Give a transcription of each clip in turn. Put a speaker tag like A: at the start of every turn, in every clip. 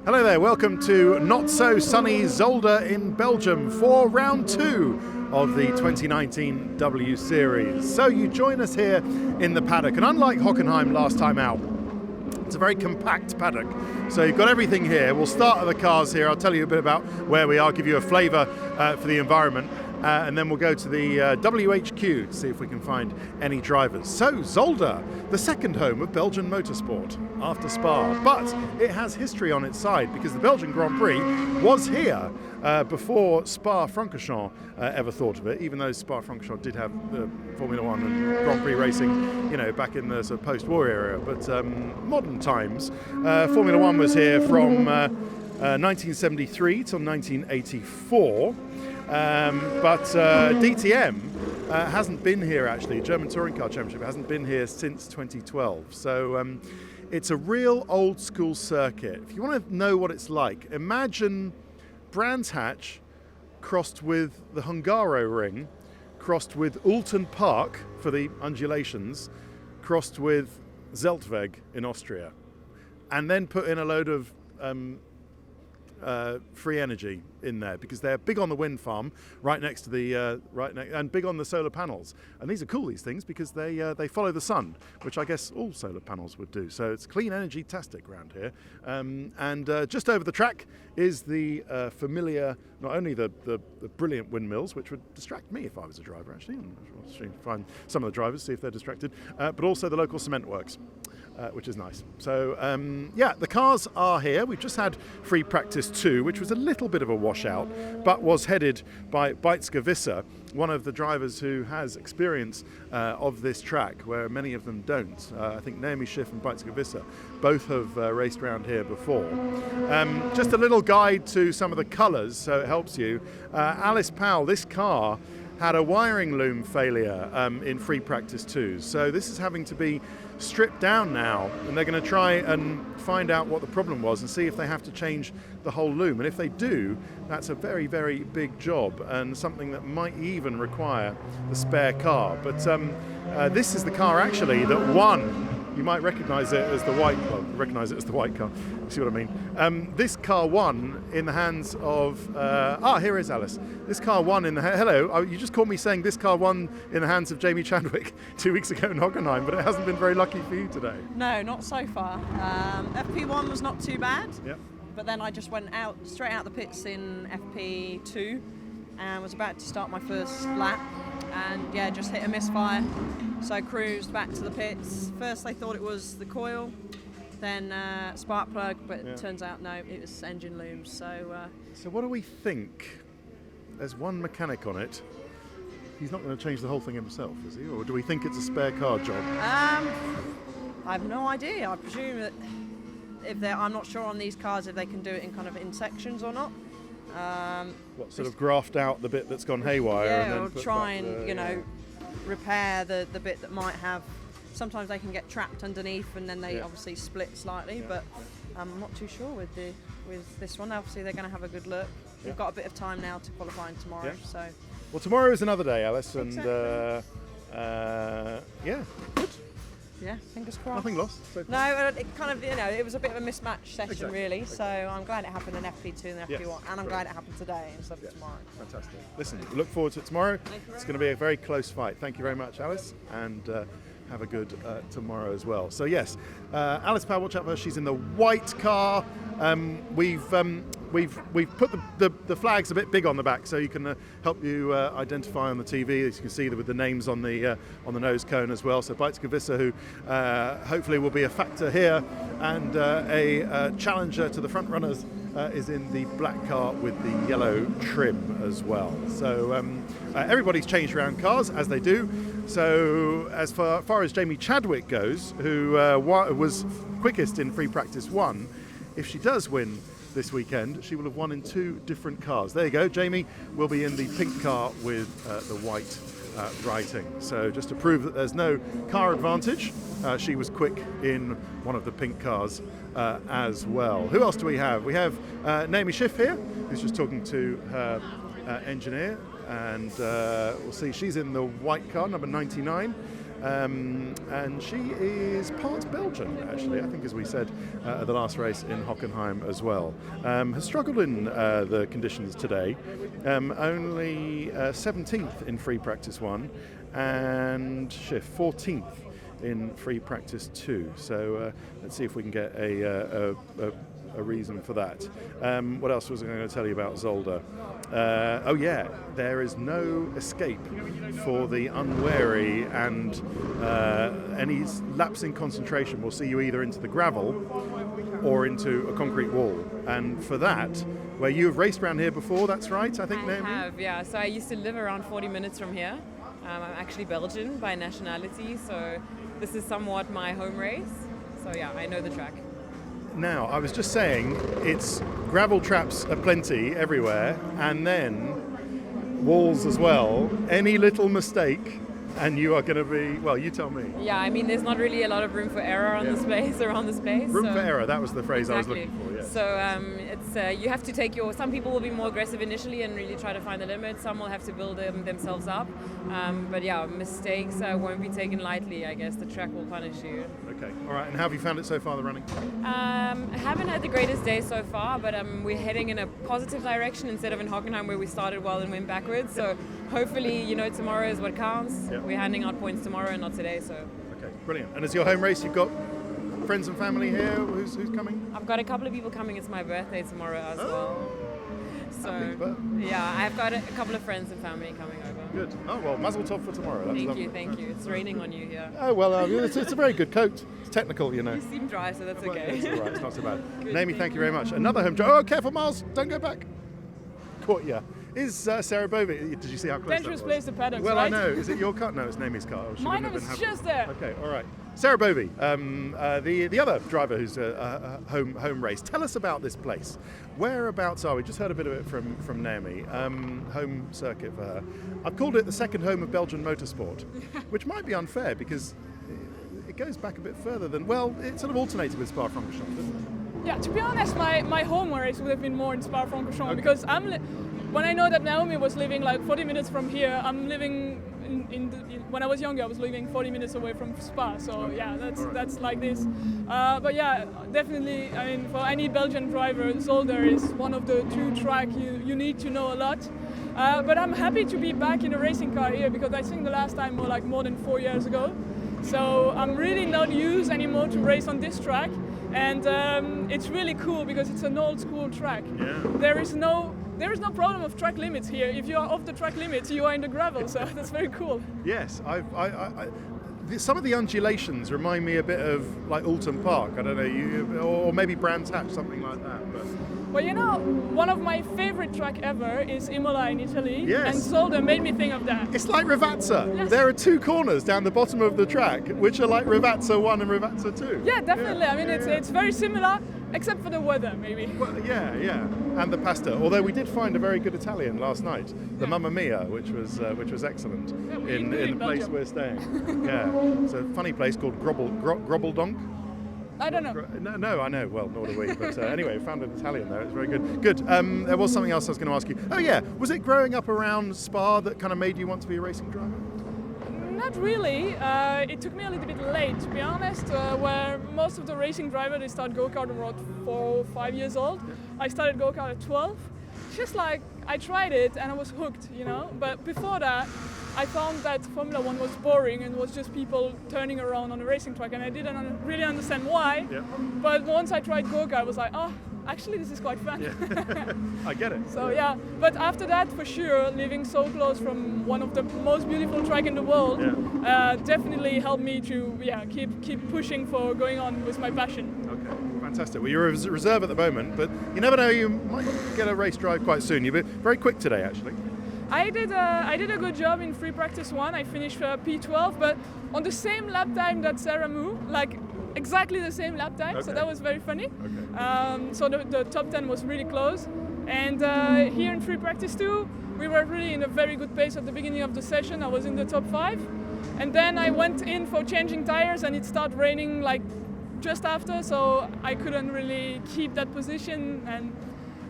A: Hello there, welcome to not so sunny Zolder in Belgium for round 2 of the 2019 W Series. So you join us here in the paddock, and unlike Hockenheim last time out, it's a very compact paddock. So you've got everything here. We'll start at the cars here. I'll tell you a bit about where we are, give you a flavour for the environment. And then we'll go to the WHQ to see if we can find any drivers. So Zolder, the second home of Belgian motorsport after Spa, but it has history on its side because the Belgian Grand Prix was here before Spa-Francorchamps ever thought of it, even though Spa-Francorchamps did have Formula One and Grand Prix racing, you know, back in the sort of post-war era. But modern times, Formula One was here from 1973 till 1984. But DTM hasn't been here actually, German Touring Car Championship hasn't been here since 2012. So it's a real old school circuit. If you want to know what it's like, imagine Brands Hatch crossed with the Hungaro Ring, crossed with Ulten Park for the undulations, crossed with Zeltweg in Austria, and then put in a load of free energy in there because they're big on the wind farm right next to the and big on the solar panels. And these are cool, these things, because they follow the sun, which I guess all solar panels would do. So it's clean energy-tastic around here. And just over the track is the familiar, not only the brilliant windmills, which would distract me if I was a driver actually. I'll find some of the drivers, see if they're distracted, but also the local cement works. Which is nice. So yeah, the cars are here. We've just had free practice 2, which was a little bit of a washout, but was headed by Beitzke-Visser, one of the drivers who has experience of this track, where many of them don't. I think Naomi Schiff and Beitzke-Visser both have raced around here before. Just a little guide to some of the colours, so it helps you. Alice Powell, this car had a wiring loom failure in free practice 2. So this is having to be stripped down now, and they're going to try and find out what the problem was and see if they have to change the whole loom. And if they do, that's a very, very big job and something that might even require the spare car. But this is the car actually that won. You might recognise it as the white car. You see what I mean? This car won in the hands of. Here is Alice. This car won in the. Hello. You just caught me saying this car won in the hands of Jamie Chadwick 2 weeks ago in Hockenheim, but it hasn't been very lucky for you today.
B: No, not so far. FP1 was not too bad.
A: Yep.
B: But then I just went straight out the pits in FP2 and was about to start my first lap. And yeah, just hit a misfire. So I cruised back to the pits. First they thought it was the coil, then spark plug, but it turns out no, it was engine looms. So what
A: do we think? There's one mechanic on it. He's not going to change the whole thing himself, is he? Or do we think it's a spare car job?
B: I have no idea. I presume that I'm not sure on these cars if they can do it in sections or not.
A: What, sort of graft out the bit that's gone haywire?
B: Yeah,
A: and then
B: or try and repair the bit that might have. Sometimes they can get trapped underneath, and then they obviously split slightly. Yeah. But I'm not too sure with this one. Obviously, they're going to have a good look. Yeah. We've got a bit of time now to qualifying tomorrow. Yeah. So.
A: Well, tomorrow is another day, Alice,
B: exactly.
A: And good.
B: Yeah, fingers crossed.
A: Nothing lost so far.
B: No, it was a bit of a mismatched session, really. So I'm glad it happened in FP2 and FP1, and I'm glad it happened today instead of tomorrow.
A: Fantastic. Listen, we look forward to it tomorrow. It's going to be a very close fight. Thank you very much, Alice, and have a good tomorrow as well. So yes, Alice Powell, watch out for her. She's in the white car. We've put the flags a bit big on the back, so you can help you identify on the TV. As you can see, with the names on the nose cone as well. So Beitzke-Visser, who hopefully will be a factor here, and a challenger to the front runners, is in the black car with the yellow trim as well. So everybody's changed around cars as they do. So as far as Jamie Chadwick goes, who was quickest in free practice 1, if she does win this weekend, she will have won in 2 different cars. There you go. Jamie will be in the pink car with the white writing. So just to prove that there's no car advantage, she was quick in one of the pink cars as well. Who else do we have? We have Naomi Schiff here, who's just talking to her engineer, and we'll see she's in the white car, number 99. and she is part Belgian, actually, I think, as we said at the last race in Hockenheim as well. Has struggled in the conditions today, only 17th in free practice 1 and 14th in free practice 2. So let's see if we can get a reason for that. What else was I going to tell you about Zolder? Oh yeah, there is no escape for the unwary, and any lapse in concentration will see you either into the gravel or into a concrete wall. And for that, where you have raced around here before, that's right, I think, Naomi?
C: I have, yeah. So I used to live around 40 minutes from here. I'm actually Belgian by nationality, so this is somewhat my home race. So yeah, I know the track.
A: Now, I was just saying, it's gravel traps aplenty everywhere, and then walls as well. Any little mistake, and you are going to be, well, you tell me.
C: Yeah, I mean, there's not really a lot of room for error on this place, around this place.
A: Room for error, that was the phrase I was looking for, yes.
C: So it's you have to take some people will be more aggressive initially and really try to find the limit. Some will have to build themselves up. But yeah, mistakes won't be taken lightly, I guess. The track will punish you.
A: Okay, all right. And how have you found it so far, the running?
C: I haven't had the greatest day so far, but we're heading in a positive direction instead of in Hockenheim where we started well and went backwards. So hopefully, tomorrow is what counts.
A: Yep.
C: We're handing out points tomorrow and not today. So.
A: Okay, brilliant. And as your home race, you've got friends and family here. Who's coming?
C: I've got a couple of people coming. It's my birthday tomorrow as well. So yeah, I've got a couple of friends and family coming over.
A: Good. Oh well, mazel tov for tomorrow. That's lovely.
C: Thank you. It's raining on you here.
A: Oh well, it's a very good coat. It's technical,
C: You seem dry, so that's okay.
A: It's all right. It's not so bad. Naomi, thank you very much. Another home drive. Oh, careful, Miles! Don't go back. Caught ya. Is Sarah Bovey? Did you see how close
D: Dangerous
A: that was?
D: place, the paddock.
A: Well,
D: right?
A: I know. Is it your car? No, it's Naomi's car. Oh,
D: Mine was just there.
A: Okay, all right. Sarah Bovey, the other driver who's home race. Tell us about this place. Whereabouts are we? Just heard a bit of it from Naomi. Home circuit for her. I've called it the second home of Belgian motorsport, which might be unfair because it goes back a bit further than, well, it sort of alternated with Spa-Francorchamps, didn't it?
D: Yeah, to be honest, my home race would have been more in Spa-Francorchamps because when I know that Naomi was living like 40 minutes from here, I'm living when I was younger, I was living 40 minutes away from Spa. So yeah, that's like this. But yeah, definitely. I mean, for any Belgian driver, Zolder is one of the two tracks you need to know a lot. But I'm happy to be back in a racing car here because I think the last time was like more than 4 years ago. So I'm really not used anymore to race on this track. And it's really cool because it's an old school track.
A: Yeah.
D: There is no problem of track limits here. If you are off the track limits, you are in the gravel, so that's very cool.
A: Yes, some of the undulations remind me a bit of like Alton Park. I don't know, or maybe Brands Hatch, something like that. But.
D: Well, one of my favorite track ever is Imola in Italy,
A: yes.
D: And Zolder made me think of that.
A: It's like Rivazza.
D: Yes.
A: There are two corners down the bottom of the track, which are like Rivazza 1 and Rivazza 2.
D: Yeah, definitely. Yeah. I mean, it's very similar, except for the weather, maybe.
A: Well, yeah, and the pasta. Although we did find a very good Italian last night, the Mamma Mia, which was excellent in the place we're staying. Yeah, it's a funny place called Grobeldonk.
D: I don't know.
A: No, I know. Well, nor do we. But anyway, found an Italian there. It's very good. Good. There was something else I was going to ask you. Oh yeah, was it growing up around Spa that kind of made you want to be a racing driver?
D: Not really. It took me a little bit late, to be honest. Where most of the racing drivers they start go-kart around 4 or 5 years old. Yeah. I started go-kart at 12. Just like I tried it and I was hooked, But before that, I found that Formula One was boring and was just people turning around on a racing track, and I didn't really understand why. Yeah. But once I tried go-kart, I was like, oh, actually this is quite fun.
A: Yeah. I get it.
D: So yeah, but after that, for sure, living so close from one of the most beautiful tracks in the world definitely helped me to keep pushing for going on with my passion.
A: Okay, fantastic. Well, you're a reserve at the moment, but you never know, you might get a race drive quite soon. You've been very quick today, actually.
D: I did a good job in free practice 1. I finished P12, but on the same lap time that Sarah Moo, like exactly the same lap time. Okay. So that was very funny. Okay. So the top 10 was really close. And here in free practice 2, we were really in a very good pace at the beginning of the session. I was in the top 5. And then I went in for changing tires and it started raining like just after, so I couldn't really keep that position. And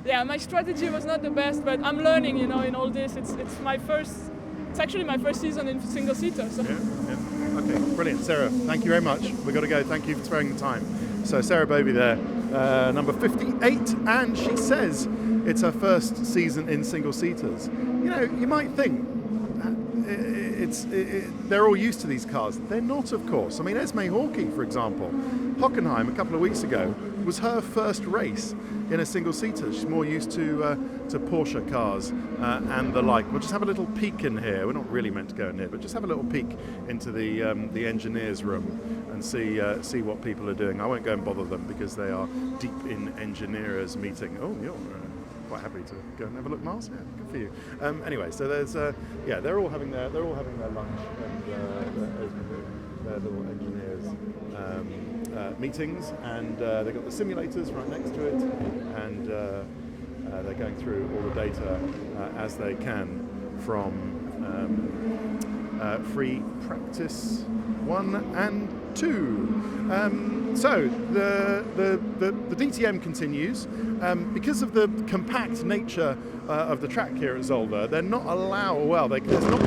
D: yeah, my strategy was not the best, but I'm learning, in all this. It's actually my first season in single seater. So.
A: Yeah. Okay, brilliant. Sarah, thank you very much. We've got to go. Thank you for sparing the time. So Sarah Bovey there, number 58, and she says it's her first season in single-seaters. You know, you might think they're all used to these cars. They're not, of course. I mean, Esme Hawkey, for example, Hockenheim a couple of weeks ago was her first race in a single-seater. She's more used to Porsche cars and the like. We'll just have a little peek in here. We're not really meant to go in here, but just have a little peek into the engineers' room and see what people are doing. I won't go and bother them because they are deep in engineers' meeting. Oh, you're quite happy to go and have a look, Miles. Yeah, good for you. Anyway, so there's they're all having their lunch and their little engineers meetings, and they've got the simulators right next to it, and they're going through all the data as they can from free practice 1 and 2. So the DTM continues. Because of the compact nature of the track here at Zolder, they're not there's not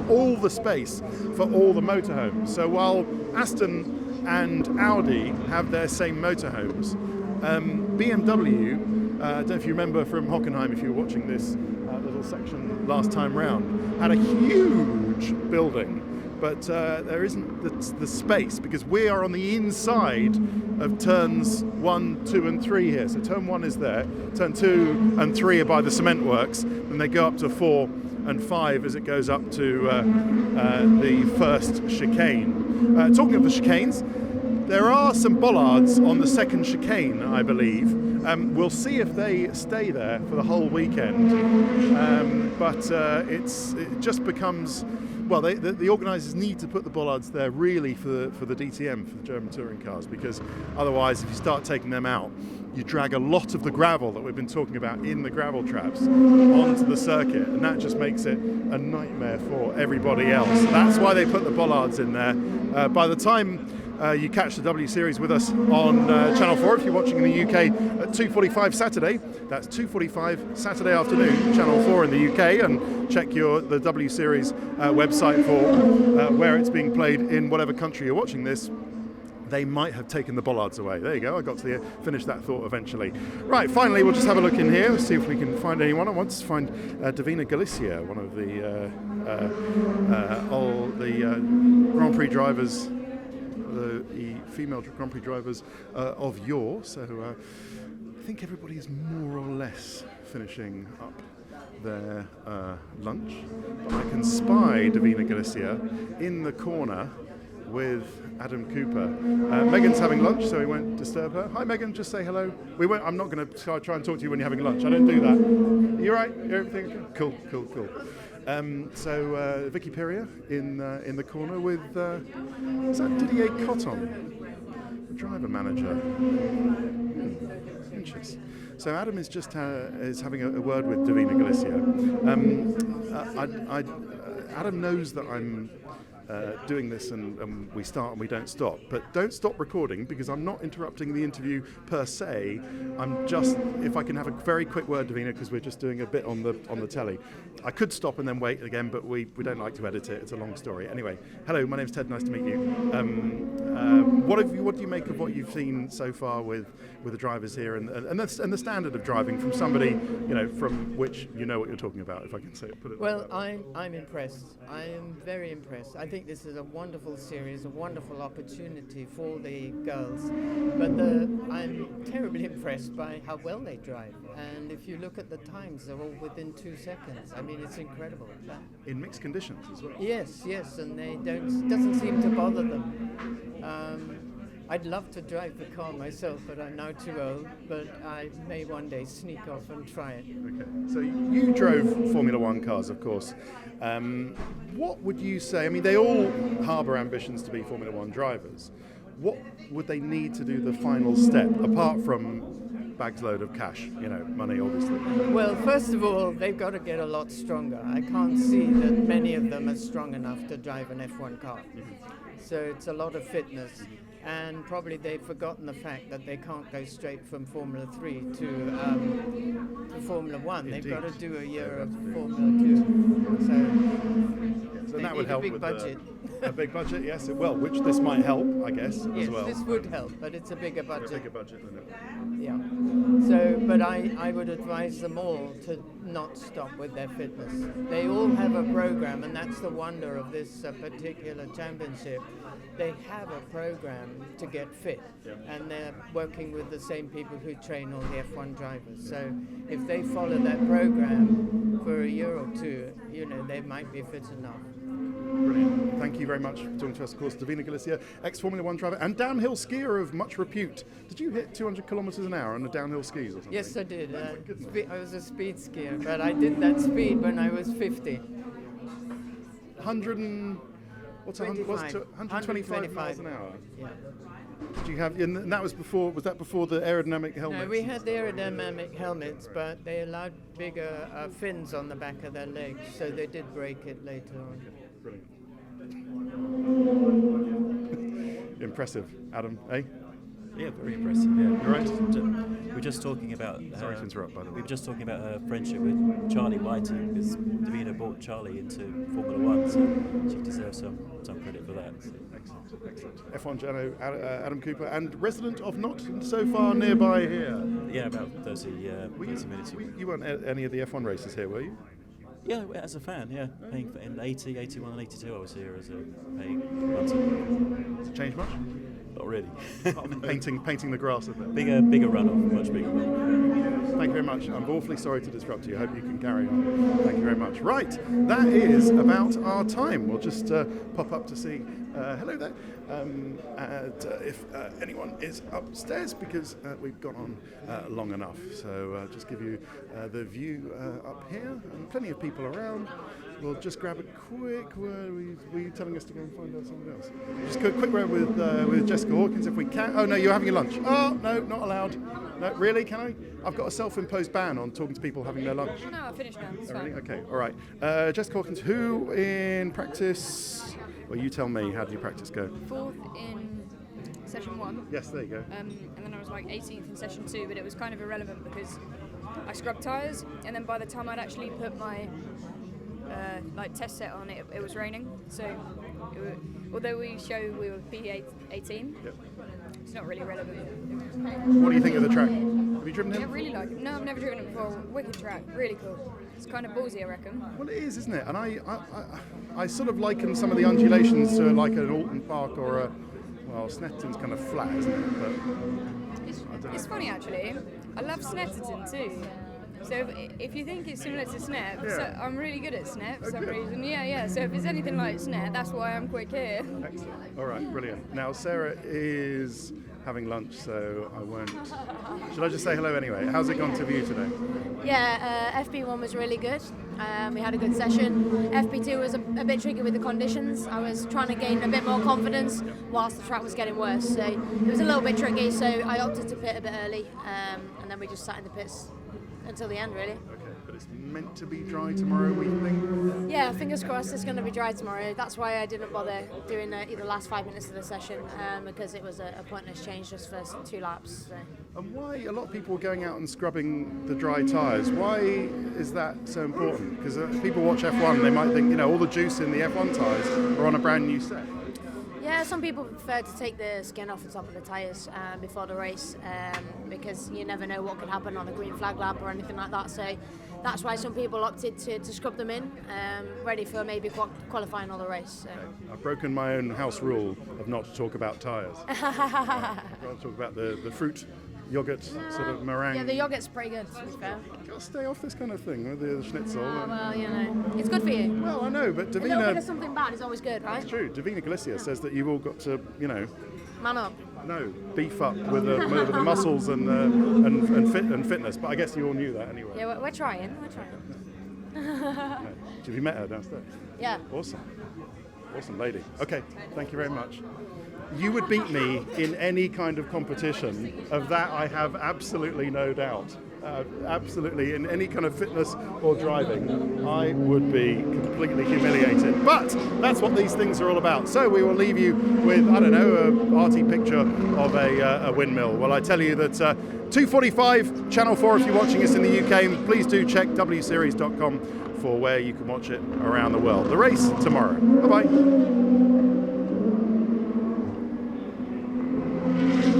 A: all the space for all the motorhomes. So while Aston and Audi have their same motorhomes, BMW, I don't know if you remember from Hockenheim, if you were watching this little section last time round, had a huge building. But there isn't the space because we are on the inside of turns 1, 2 and 3 here. So turn 1 is there, turn 2 and 3 are by the cement works, and they go up to 4 and 5 as it goes up to the first chicane. Talking of the chicanes, there are some bollards on the second chicane, I believe. We'll see if they stay there for the whole weekend, but it just becomes... Well, the organisers need to put the bollards there really for the DTM, for the German touring cars, because otherwise if you start taking them out, you drag a lot of the gravel that we've been talking about in the gravel traps onto the circuit, and that just makes it a nightmare for everybody else. That's why they put the bollards in there. By the time you catch the W Series with us on Channel 4, if you're watching in the UK at 2:45 Saturday, that's 2:45 Saturday afternoon, Channel 4 in the UK, and check the W Series website for where it's being played in whatever country you're watching this. They might have taken the bollards away. There you go, I got to finish that thought eventually. Right, finally we'll just have a look in here, see if we can find anyone. I want to find Davina Galicia, one of the Grand Prix drivers, the female Grand Prix drivers of yore. So I think everybody is more or less finishing up their lunch. But I can spy Davina Galicia in the corner with Adam Cooper. Megan's having lunch, so we won't disturb her. Hi Megan, just say hello. I'm not going to try and talk to you when you're having lunch. I don't do that. You all right? Everything okay? Cool. So Vicky Perrier in the corner with is that Didier Cotton, the driver manager. Interesting. So Adam is just is having a word with Davina Galicia. Adam knows that I'm doing this and we start and we don't stop, but don't stop recording because I'm not interrupting the interview per se. I'm just, if I can have a very quick word, Davina, because we're just doing a bit on the telly. I could stop and then wait again, but we don't like to edit it. It's a long story. Anyway, hello, my name's Ted. Nice to meet you. What do you make of what you've seen so far with the drivers here and the standard of driving from somebody from which you know what you're talking about, if I can say it? Put it.
E: Well, I'm impressed. I am very impressed. I think this is a wonderful series, a wonderful opportunity for the girls. But I'm terribly impressed by how well they drive. And if you look at the times, they're all within 2 seconds. I mean, it's incredible.
A: In mixed conditions as well.
E: Yes, and doesn't seem to bother them. I'd love to drive the car myself, but I'm now too old. But I may one day sneak off and try it.
A: Okay. So you drove Formula One cars, of course. What would you say? I mean, they all harbour ambitions to be Formula One drivers. What would they need to do the final step, apart from bags load of cash, money, obviously?
E: Well, first of all, they've got to get a lot stronger. I can't see that many of them are strong enough to drive an F1 car. So it's a lot of fitness. And probably they've forgotten the fact that they can't go straight from Formula 3 to Formula 1. Indeed. They've got to do a year of Formula 2.
A: So
E: They
A: that would
E: need
A: help
E: a big
A: with
E: budget.
A: a big budget, yes. Well, which this might help, I guess,
E: Yes,
A: as well.
E: this would help, but it's a bigger budget.
A: A bigger budget than it.
E: Yeah. So, but I would advise them all to not stop with their fitness. They all have a program, and that's the wonder of this particular championship. They have a program to get fit, and they're working with the same people who train all the F1 drivers. So, if they follow that program for a year or two, you know, they might be fit enough.
A: Brilliant. Thank you very much for talking to us, of course. Davina Galicia, ex-Formula One driver and downhill skier of much repute. Did you hit 200 kilometres an hour on the downhill skis or something?
E: Yes, I did.
A: Oh, my goodness.
E: I was a speed skier, but I did that speed when I was 50.
A: 100 and... What's 125
E: 125
A: miles an hour?
E: Yeah.
A: Did you have... And that was before... Was that before the aerodynamic helmets?
E: No, we had the aerodynamic helmets, but they allowed bigger fins on the back of their legs, so they did break it later on.
A: Brilliant. Impressive, Adam, eh?
F: Yeah, very impressive. Yeah,
A: You're right.
F: We were just talking about.
A: Sorry to interrupt, by the way.
F: We were just talking about her friendship with Charlie Whiting, because Davina brought Charlie into Formula One, so she deserves some credit for that. So.
A: Excellent. F1 journo Adam Cooper, and resident of not so far nearby here.
F: Yeah, about 30 minutes.
A: You weren't at any of the F1 races here, were you?
F: Yeah, as a fan, yeah. Paying for, in 80, 81 and 82 I was here as a paying punter.
A: Has it changed much?
F: Not really.
A: painting the grass a bit.
F: Bigger runoff, much bigger runoff.
A: Thank you very much. I'm awfully sorry to disrupt you. I hope you can carry on. Thank you very much. Right, that is about our time. We'll just pop up to see. Hello there. If anyone is upstairs, because we've gone on long enough. So just give you the view up here, and plenty of people around. We'll just grab a quick word. Were you telling us to go and find out something else? Just a quick word with Jessica Hawkins, if we can. Oh no, you're having your lunch. Oh no, not allowed. No, really? Can I? I've got a self-imposed ban on talking to people having their lunch.
G: No, I finished now. It's
A: Oh, really?
G: fine.
A: Okay, all right. Jessica Hawkins, who in practice? Well, you tell me. How did your practice go?
G: Fourth in session 1.
A: Yes, there you go.
G: And then I was like 18th in session 2, but it was kind of irrelevant because I scrubbed tyres, and then by the time I'd actually put my test set on, it was raining. So although we show we were P18,
A: Yep.
G: it's not really relevant.
A: What do you think of the track? Have you driven
G: I
A: it?
G: really like it. No, I've never driven it before. Wicked track, really cool. It's kind of ballsy, I reckon.
A: Well, it is, isn't it? And I sort of liken some of the undulations to like an Alton Park or a, well, Snetterton's kind of flat, isn't it? But
G: It's funny actually. I love Snetterton too. So if you think it's similar to Snep,
A: Yeah.
G: so I'm really good at Snep for some
A: Okay.
G: reason. Yeah. So if it's anything like Snep, that's why I'm quick here.
A: excellent. All right, brilliant. Now Sarah is having lunch, so I won't. Should I just say hello anyway? How's it gone to view today?
H: Yeah, FP1 was really good. We had a good session. FP2 was a bit tricky with the conditions. I was trying to gain a bit more confidence whilst the track was getting worse. So it was a little bit tricky, so I opted to pit a bit early, and then we just sat in the pits until the end, really.
A: Okay, but it's meant to be dry tomorrow, we think.
H: Yeah, fingers crossed it's going to be dry tomorrow. That's why I didn't bother doing the last 5 minutes of the session, because it was a pointless change just for 2 laps. So.
A: And why a lot of people were going out and scrubbing the dry tyres? Why is that so important? Because if people watch F1, they might think, all the juice in the F1 tyres are on a brand new set.
H: Yeah, some people prefer to take the skin off the top of the tyres before the race, because you never know what could happen on a green flag lap or anything like that. So that's why some people opted to scrub them in, ready for maybe qualifying on the race. So.
A: I've broken my own house rule of not to talk about tyres. I'd rather talk about the fruit, yogurt, sort of meringue.
H: Yeah, the yogurt's pretty good, to be fair.
A: Gotta stay off this kind of thing with the schnitzel.
H: Oh, well, it's good for you.
A: Well, I know, but
H: A little bit of
A: Davina,
H: something bad is always good, right?
A: it's true. Davina Galicia says that you've all got to,
H: Man up.
A: beef up with the muscles and fitness. But I guess you all knew that anyway.
H: Yeah, we're trying.
A: Have you met her downstairs?
H: Yeah.
A: Awesome lady. Okay, thank you very much. you would beat me in any kind of competition. Of that, I have absolutely no doubt. Absolutely, in any kind of fitness or driving, I would be completely humiliated. But that's what these things are all about. So we will leave you with, I don't know, an arty picture of a windmill. Well, I tell you that 2:45, Channel 4 if you're watching us in the UK, and please do check wseries.com for where you can watch it around the world. The race tomorrow. Bye-bye.